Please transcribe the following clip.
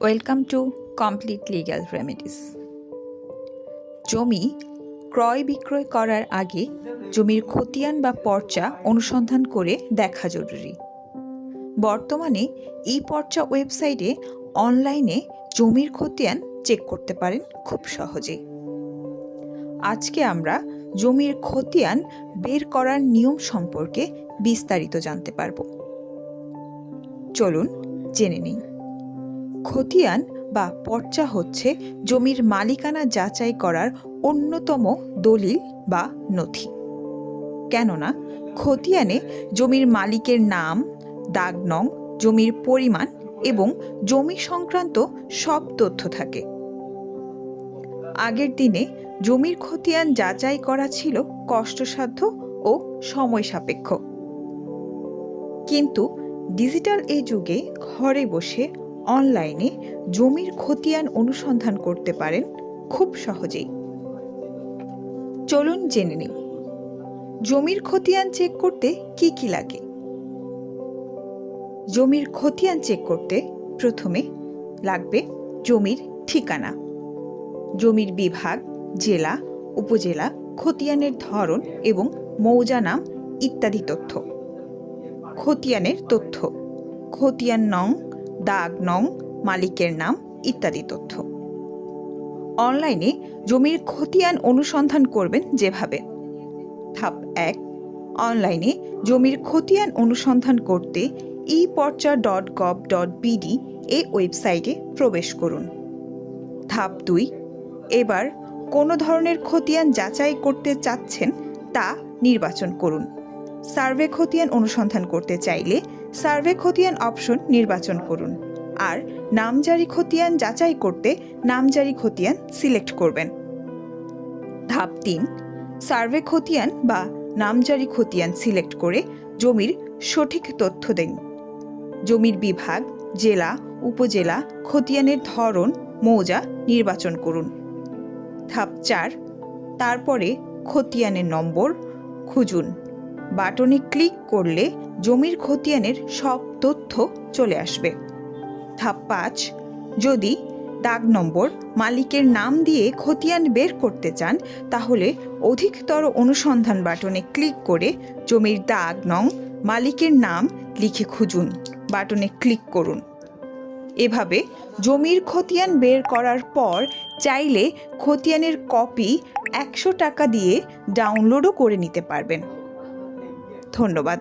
Welcome to complete legal remedies. জমি ক্রয় বিক্রয় করার আগে জমির খতিয়ান বা পর্চা অনুসন্ধান করে দেখা জরুরি। বর্তমানে এই পর্চা ওয়েবসাইটে অনলাইনে জমির খতিয়ান চেক করতে পারেন খুব সহজেই। আজকে আমরা জমির খতিয়ান বের করার নিয়ম সম্পর্কে বিস্তারিত জানতে পারব। চলুন জেনে নিই। খতিয়ান বা পর্চা হচ্ছে জমির মালিকানা যাচাই করার অন্যতম দলিল বা নথি। কেননা খতিয়ানে জমির মালিকের নাম, দাগ নং, জমির পরিমাণ এবং জমি সংক্রান্ত সব তথ্য থাকে। আগের দিনে জমির খতিয়ান যাচাই করা ছিল কষ্টসাধ্য ও সময় সাপেক্ষ, কিন্তু ডিজিটাল এই যুগে ঘরে বসে অনলাইনে জমির খতিয়ান অনুসন্ধান করতে পারেন খুব সহজেই। চলুন জেনে নিই জমির খতিয়ান চেক করতে কি কি লাগে। জমির খতিয়ান চেক করতে প্রথমে লাগবে জমির ঠিকানা, জমির বিভাগ, জেলা, উপজেলা, খতিয়ানের ধরন এবং মৌজা নাম ইত্যাদি তথ্য। খতিয়ানের তথ্য, খতিয়ান নং, দাগ নং, মালিকের নাম ইত্যাদি তথ্য। অনলাইনে জমির খতিয়ান অনুসন্ধান করবেন যেভাবে: ধাপ 1, অনলাইনে জমির খতিয়ান অনুসন্ধান করতে eporcha.gov.bd এই ওয়েবসাইটে প্রবেশ করুন। ধাপ 2, এবার কোনো ধরনের খতিয়ান যাচাই করতে চাচ্ছেন তা নির্বাচন করুন। সার্ভে খতিয়ান অনুসন্ধান করতে চাইলে সার্ভে খতিয়ান অপশন নির্বাচন করুন, আর নামজারি খতিয়ান যাচাই করতে নামজারি খতিয়ান সিলেক্ট করবেন। ধাপ 3, সার্ভে খতিয়ান বা নামজারি খতিয়ান সিলেক্ট করে জমির সঠিক তথ্য দিন। জমির বিভাগ, জেলা, উপজেলা, খতিয়ানের ধরন, মৌজা নির্বাচন করুন। ধাপ 4, তারপরে খতিয়ানের নম্বর খুঁজুন। বাটনে ক্লিক করলে জমির খতিয়ানের সব তথ্য চলে আসবে। ধাপ 5, যদি দাগ নম্বর, মালিকের নাম দিয়ে খতিয়ান বের করতে চান তাহলে অধিকতর অনুসন্ধান বাটনে ক্লিক করে জমির দাগ নং, মালিকের নাম লিখে খুঁজুন। বাটনে ক্লিক করুন। এভাবে জমির খতিয়ান বের করার পর চাইলে খতিয়ানের কপি 100 টাকা দিয়ে ডাউনলোডও করে নিতে পারবেন। ধন্যবাদ।